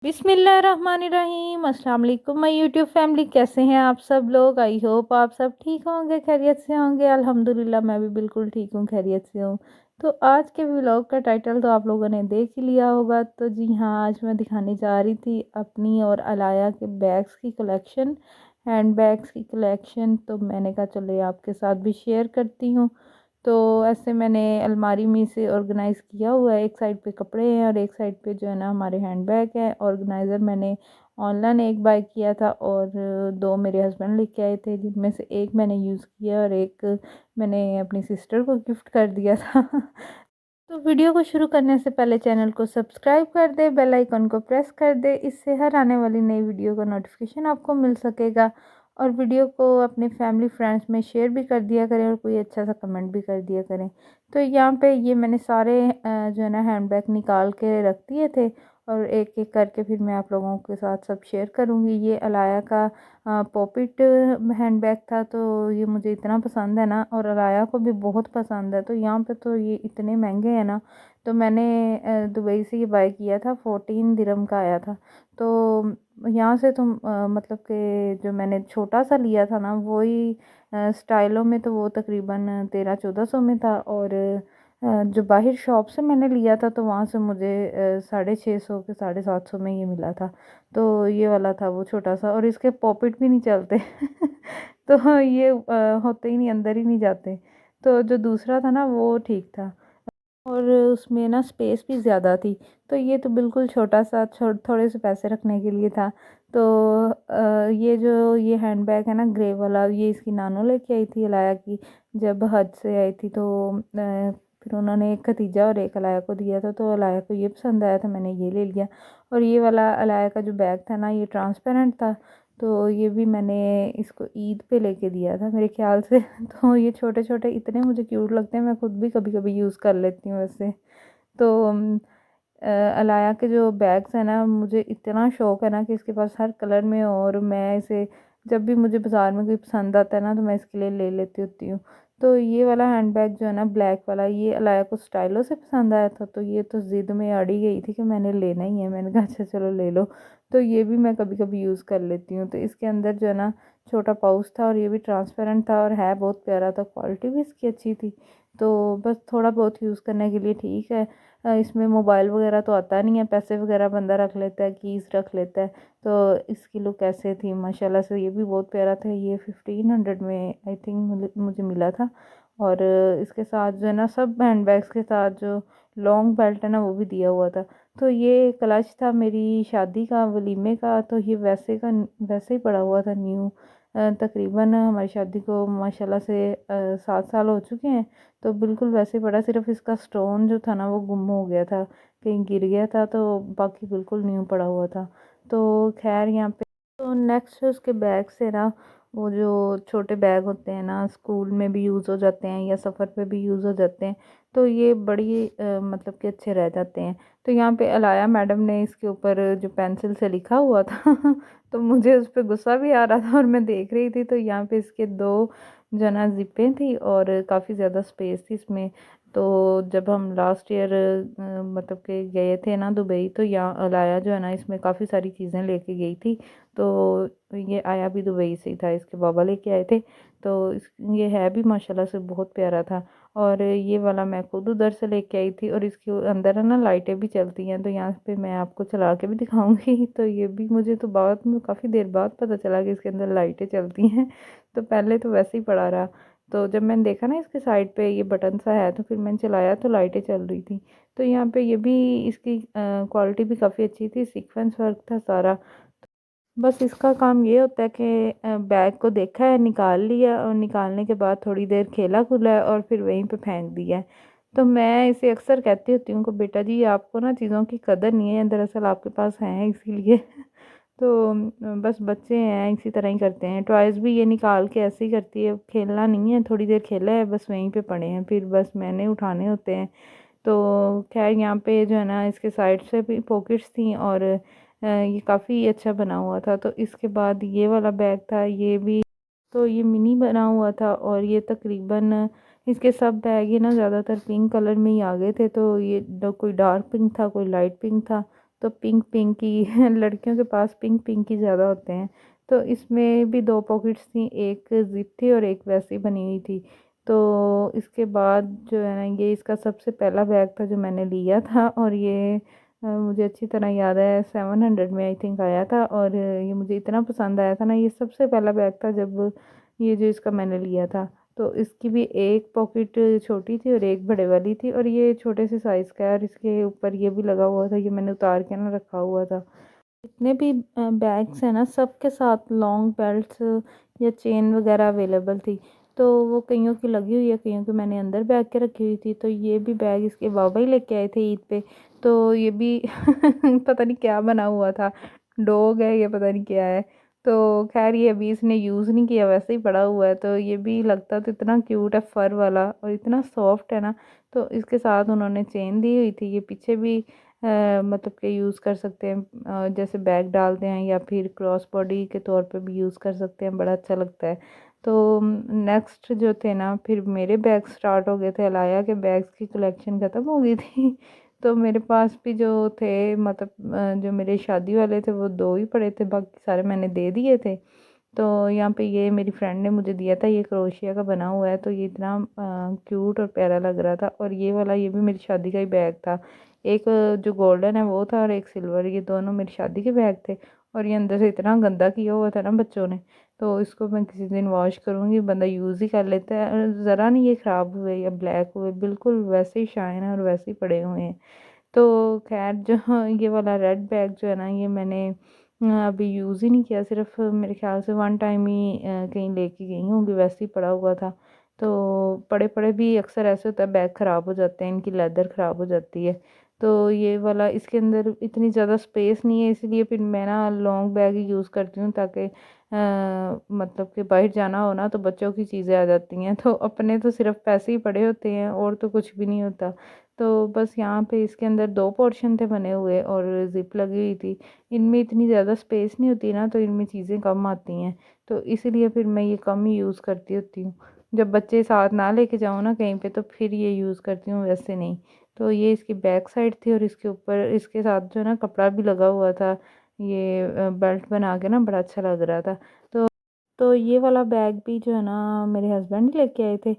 बिस्मिल्लाहिर्रहमानिर्रहीम। अस्सलाम वालेकुम माय यूट्यूब फैमिली, कैसे हैं आप सब लोग। आई होप आप सब ठीक होंगे, खैरियत से होंगे। अल्हम्दुलिल्लाह मैं भी बिल्कुल ठीक हूँ, खैरियत से हूँ। तो आज के व्लॉग का टाइटल तो आप लोगों ने देख ही लिया होगा। तो जी हाँ, आज मैं दिखाने जा रही थी अपनी और अलाया के बैग्स की कलेक्शन, हैंड बैग्स की कलेक्शन। तो मैंने कहा चलो आपके साथ भी शेयर करती हूँ। तो ऐसे मैंने अलमारी में से ऑर्गेनाइज़ किया हुआ है। एक साइड पे कपड़े हैं और एक साइड पे जो है ना हमारे हैंडबैग है। ऑर्गेनाइज़र मैंने ऑनलाइन एक बाय किया था और दो मेरे हस्बैंड लेके आए थे, जिनमें से एक मैंने यूज़ किया और एक मैंने अपनी सिस्टर को गिफ्ट कर दिया था। तो वीडियो को शुरू करने से पहले चैनल को सब्सक्राइब कर दे, बेल आइकन को प्रेस कर दे, इससे हर आने वाली नई वीडियो का नोटिफिकेशन आपको मिल सकेगा। और वीडियो को अपने फैमिली फ्रेंड्स में शेयर भी कर दिया करें और कोई अच्छा सा कमेंट भी कर दिया करें। तो यहाँ पे ये मैंने सारे जो है ना हैंडबैग निकाल के रख दिए थे और एक एक करके फिर मैं आप लोगों के साथ सब शेयर करूँगी। ये अलाया का पॉपिट हैंडबैग था, तो ये मुझे इतना पसंद है ना, और अलाया को भी बहुत पसंद है। तो यहाँ पे तो ये इतने महंगे हैं ना, तो मैंने दुबई से ये बाय किया था, 14 दिरहम का आया था। तो यहाँ से तो मतलब कि जो मैंने छोटा सा लिया था ना, वही स्टाइलों में तो वो तकरीबन 1300-1400 में था। और जो बाहर शॉप से मैंने लिया था तो वहाँ से मुझे 650 के 750 में ये मिला था। तो ये वाला था वो छोटा सा, और इसके पॉकेट भी नहीं चलते। तो ये होते ही नहीं, अंदर ही नहीं जाते। तो जो दूसरा था ना वो ठीक था और उसमें ना स्पेस भी ज़्यादा थी। तो ये तो बिल्कुल छोटा सा थोड़े से पैसे रखने के लिए था। तो ये जो ये हैंडबैग है ना ग्रे वाला, ये इसकी नानो लेके आई थी अलाया की, जब हज से आई थी। तो फिर उन्होंने एक खतीजा और एक अलाया को दिया था, तो अलाया को ये पसंद आया था, मैंने ये ले लिया। और ये वाला अलाया का जो बैग था ना, ये ट्रांसपेरेंट था, तो ये भी मैंने इसको ईद पे लेके दिया था मेरे ख्याल से। तो ये छोटे छोटे इतने मुझे क्यूट लगते हैं, मैं खुद भी कभी कभी यूज़ कर लेती हूँ वैसे। तो अलाया के जो बैग्स हैं ना, मुझे इतना शौक़ है ना कि इसके पास हर कलर में हो, और मैं इसे जब भी मुझे बाज़ार में कोई पसंद आता है ना तो मैं इसके लिए ले लेती होती हूँ। तो ये वाला हैंडबैग जो है ना ब्लैक वाला, ये अलाया को स्टाइलो से पसंद आया था, तो ये तो ज़िद में अड़ी गई थी कि मैंने लेना ही है। मैंने कहा अच्छा चलो ले लो। तो ये भी मैं कभी कभी यूज़ कर लेती हूँ। तो इसके अंदर जो है ना छोटा पाउच था और ये भी ट्रांसपेरेंट था और है बहुत प्यारा था, क्वालिटी भी इसकी अच्छी थी। तो बस थोड़ा बहुत यूज़ करने के लिए ठीक है। इसमें मोबाइल वगैरह तो आता नहीं है, पैसे वगैरह बंदा रख लेता है, कीज़ रख लेता है। तो इसकी लुक ऐसे थी माशाल्लाह से, ये भी बहुत प्यारा था। ये 1500 में आई थिंक मुझे मिला था। और इसके साथ जो है ना सब हैंड बैग्स के साथ जो लॉन्ग बेल्ट है ना वो भी दिया हुआ था। तो ये क्लच था मेरी शादी का, वलीमे का, तो ये वैसे ही पड़ा हुआ था न्यू। तकरीबन हमारी शादी को माशाल्लाह से 7 साल हो चुके हैं। तो बिल्कुल वैसे पड़ा, सिर्फ इसका स्टोन जो था ना वो गुम हो गया था, कहीं गिर गया था, तो बाकी बिल्कुल न्यू पड़ा हुआ था। तो खैर यहाँ पे तो नेक्स्ट उसके बैग से ना, वो जो छोटे बैग होते हैं ना, स्कूल में भी यूज़ हो जाते हैं या सफ़र पे भी यूज़ हो जाते हैं, तो ये बड़ी मतलब कि अच्छे रह जाते हैं। तो यहाँ पे अलाया मैडम ने इसके ऊपर जो पेंसिल से लिखा हुआ था तो मुझे उस पर गुस्सा भी आ रहा था और मैं देख रही थी। तो यहाँ पे इसके दो जो ना ज़िपें थी और काफ़ी ज़्यादा स्पेस थी इसमें। तो जब हम लास्ट ईयर मतलब कि गए थे ना दुबई, तो यहाँ अलाया जो है ना इसमें काफ़ी सारी चीज़ें लेके गई थी। तो ये आया भी दुबई से ही था, इसके बाबा लेके आए थे। तो ये है भी माशाल्लाह से बहुत प्यारा था। और ये वाला मैं खुद उधर से लेके आई थी, और इसके अंदर है ना लाइटें भी चलती हैं, तो यहाँ पे मैं आपको चला के भी दिखाऊंगी। तो ये भी मुझे तो बाद में काफ़ी देर बाद पता चला कि इसके अंदर लाइटें चलती हैं। तो पहले तो वैसे ही पड़ा रहा। तो जब मैंने देखा ना इसके साइड पे ये बटन सा है, तो फिर मैंने चलाया तो लाइटें चल रही थी। तो यहाँ पे ये भी इसकी क्वालिटी भी काफ़ी अच्छी थी, सीक्वेंस वर्क था सारा। बस इसका काम ये होता है कि बैग को देखा है, निकाल लिया, और निकालने के बाद थोड़ी देर खेला खुला है और फिर वहीं पे फेंक दिया है। तो मैं इसे अक्सर कहती होती हूँ कि बेटा जी आपको ना चीज़ों की कदर नहीं है, दरअसल आपके पास हैं इसीलिए। तो बस बच्चे हैं इसी तरह ही करते हैं। टॉयज़ भी ये निकाल के ऐसे ही करती है, खेलना नहीं है, थोड़ी देर खेला है बस वहीं पे पड़े हैं, फिर बस मैंने उठाने होते हैं। तो खैर यहाँ पे जो है ना इसके साइड से भी पॉकेट्स थी, और ये काफ़ी अच्छा बना हुआ था। तो इसके बाद ये वाला बैग था, ये भी तो ये मिनी बना हुआ था, और ये तकरीबन इसके सब बैग ही ना ज़्यादातर पिंक कलर में ही आ गए थे। तो ये कोई डार्क पिंक था, कोई लाइट पिंक था। तो पिंक पिंक ही लड़कियों के पास पिंक पिंक ही ज़्यादा होते हैं। तो इसमें भी 2 पॉकेट्स थी, एक ज़िप थी और एक वैसी बनी हुई थी। तो इसके बाद जो है ना, ये इसका सबसे पहला बैग था जो मैंने लिया था, और ये मुझे अच्छी तरह याद है 700 में आई थिंक आया था, और ये मुझे इतना पसंद आया था ना, ये सबसे पहला बैग था जब ये जो इसका मैंने लिया था। तो इसकी भी एक पॉकेट छोटी थी और एक बड़े वाली थी, और ये छोटे से साइज़ का है, और इसके ऊपर ये भी लगा हुआ था, ये मैंने उतार के ना रखा हुआ था। जितने भी बैग्स हैं ना, सबके साथ लॉन्ग बेल्ट्स या चेन वगैरह अवेलेबल थी। तो वो कईयों की लगी हुई है, कईयों की मैंने अंदर बैग के रखी हुई थी। तो ये भी बैग इसके बाबा ही लेके आए थे ईद पे। तो ये भी पता नहीं क्या बना हुआ था, डॉग है ये, पता नहीं क्या है। तो खैर ये अभी इसने यूज़ नहीं किया, वैसे ही पड़ा हुआ है। तो ये भी लगता तो इतना क्यूट है, फ़र वाला, और इतना सॉफ्ट है ना। तो इसके साथ उन्होंने चेन दी हुई थी, ये पीछे भी मतलब कि यूज़ कर सकते हैं, जैसे बैग डालते हैं, या फिर क्रॉस बॉडी के तौर पे भी यूज़ कर सकते हैं, बड़ा अच्छा लगता है। तो नेक्स्ट जो थे ना, फिर मेरे बैग स्टार्ट हो गए थे, अलाया के बैग्स की कलेक्शन ख़त्म हो गई थी। तो मेरे पास भी जो थे, मतलब जो मेरे शादी वाले थे वो 2 ही पड़े थे, बाकी सारे मैंने दे दिए थे। तो यहाँ पे ये मेरी फ्रेंड ने मुझे दिया था, ये क्रोशिया का बना हुआ है, तो ये इतना क्यूट और प्यारा लग रहा था। और ये वाला, ये भी मेरी शादी का ही बैग था। एक जो गोल्डन है वो था, और एक सिल्वर, ये दोनों मेरी शादी के बैग थे। और ये अंदर से इतना गंदा किया हुआ था ना बच्चों ने। तो इसको मैं किसी दिन वॉश करूँगी, बंदा यूज़ ही कर लेता है, और ज़रा नहीं ये ख़राब हुए या ब्लैक हुए, बिल्कुल वैसे ही शाइन है और वैसे ही पड़े हुए हैं। तो खैर जो ये वाला रेड बैग जो है ना, ये मैंने अभी यूज़ ही नहीं किया, सिर्फ मेरे ख्याल से वन टाइम ही कहीं लेके गई होंगी, वैसे ही पड़ा हुआ था। तो पड़े पड़े भी अक्सर ऐसे होता है, बैग ख़राब हो जाते हैं, इनकी लेदर ख़राब हो जाती है। तो ये वाला, इसके अंदर इतनी ज़्यादा स्पेस नहीं है, इसलिए फिर मैं ना लॉन्ग बैग ही यूज़ करती हूँ, ताकि मतलब कि बाहर जाना हो ना, तो बच्चों की चीज़ें आ जाती हैं, तो अपने तो सिर्फ पैसे ही पड़े होते हैं, और तो कुछ भी नहीं होता। तो बस यहाँ पे इसके अंदर 2 पोर्शन थे बने हुए, और ज़िप लगी हुई थी। इनमें इतनी ज़्यादा स्पेस नहीं होती ना, तो इनमें चीज़ें कम आती हैं। तो इसीलिए फिर मैं ये कम ही यूज़ करती होती हूँ। जब बच्चे साथ ना लेके जाऊँ ना कहीं पे, तो फिर ये यूज़ करती हूँ, वैसे नहीं। तो ये इसकी बैक साइड थी, और इसके ऊपर इसके साथ जो है ना कपड़ा भी लगा हुआ था, ये बेल्ट बना के ना, बड़ा अच्छा लग रहा था। तो ये वाला बैग भी जो है ना, मेरे हस्बैंड ही लेके आए थे।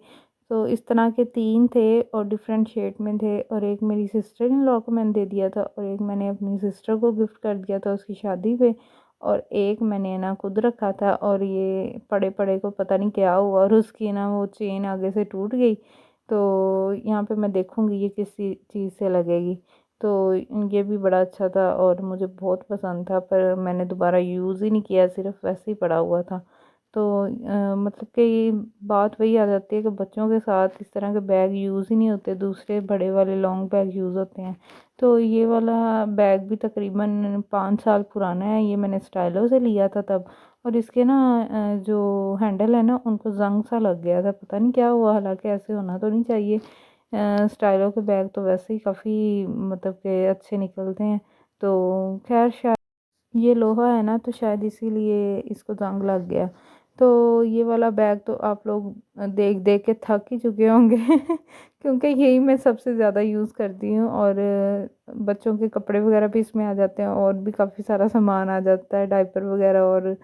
तो इस तरह के 3 थे, और डिफरेंट शेड में थे, और एक मेरी सिस्टर इन लॉ को मैंने दे दिया था, और एक मैंने अपनी सिस्टर को गिफ्ट कर दिया था उसकी शादी पे, और एक मैंने ना खुद रखा था। और ये पड़े पड़े को पता नहीं क्या हुआ, और उसकी ना वो चेन आगे से टूट गई। तो यहाँ पे मैं देखूँगी ये किसी चीज़ से लगेगी। तो ये भी बड़ा अच्छा था, और मुझे बहुत पसंद था, पर मैंने दोबारा यूज़ ही नहीं किया, सिर्फ वैसे ही पड़ा हुआ था। तो मतलब कि बात वही आ जाती है कि बच्चों के साथ इस तरह के बैग यूज़ ही नहीं होते, दूसरे बड़े वाले लॉन्ग बैग यूज़ होते हैं। तो ये वाला बैग भी तकरीबन 5 साल पुराना है, ये मैंने स्टाइलो से लिया था तब। और इसके ना जो हैंडल है ना, उनको ज़ंग सा लग गया था, पता नहीं क्या हुआ, हालांकि ऐसे होना तो नहीं चाहिए। स्टाइलो के बैग तो वैसे ही काफ़ी मतलब कि अच्छे निकलते हैं। तो खैर शायद ये लोहा है ना, तो शायद इसीलिए इसको जंग लग गया। तो ये वाला बैग तो आप लोग देख देख के थक ही चुके होंगे क्योंकि यही मैं सबसे ज़्यादा यूज़ करती हूँ, और बच्चों के कपड़े वगैरह भी इसमें आ जाते हैं, और भी काफ़ी सारा सामान आ जाता है, डायपर वगैरह, और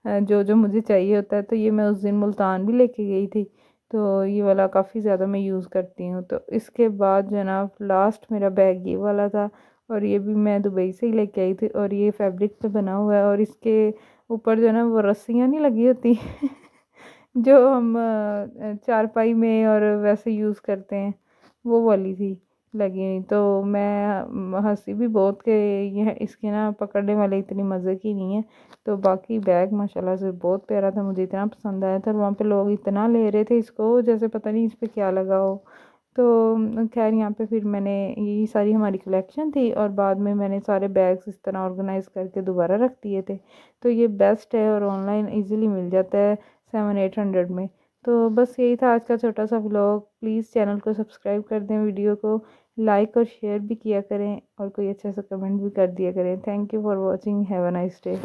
जो जो मुझे चाहिए होता है। तो ये मैं उस दिन मुल्तान भी लेके गई थी। तो ये वाला काफ़ी ज़्यादा मैं यूज़ करती हूँ। तो इसके बाद जो है ना, लास्ट मेरा बैग ये वाला था, और ये भी मैं दुबई से ही लेके आई थी, और ये फैब्रिक पे बना हुआ है, और इसके ऊपर जो है ना वो रस्सियाँ नहीं लगी होती जो हम चारपाई में और वैसे यूज़ करते हैं, वो वाली थी लगी हुई। तो मैं हंसी भी बहुत कि ये इसकी ना पकड़ने वाले इतनी मज़े की नहीं है। तो बाकी बैग माशाल्लाह से बहुत प्यारा था, मुझे इतना पसंद आया था, और वहाँ पे लोग इतना ले रहे थे इसको, जैसे पता नहीं इस पे क्या लगा हो। तो खैर यहाँ पे फिर मैंने, यही सारी हमारी कलेक्शन थी, और बाद में मैंने सारे बैग्स इस तरह ऑर्गेनाइज करके दोबारा रख दिए थे। तो ये बेस्ट है, और ऑनलाइन इजीली मिल जाता है 700-800 में। तो बस यही था आज का छोटा सा व्लॉग। प्लीज़ चैनल को सब्सक्राइब कर दें, वीडियो को लाइक और शेयर भी किया करें, और कोई अच्छा सा कमेंट भी कर दिया करें। Thank you for watching, have a nice day.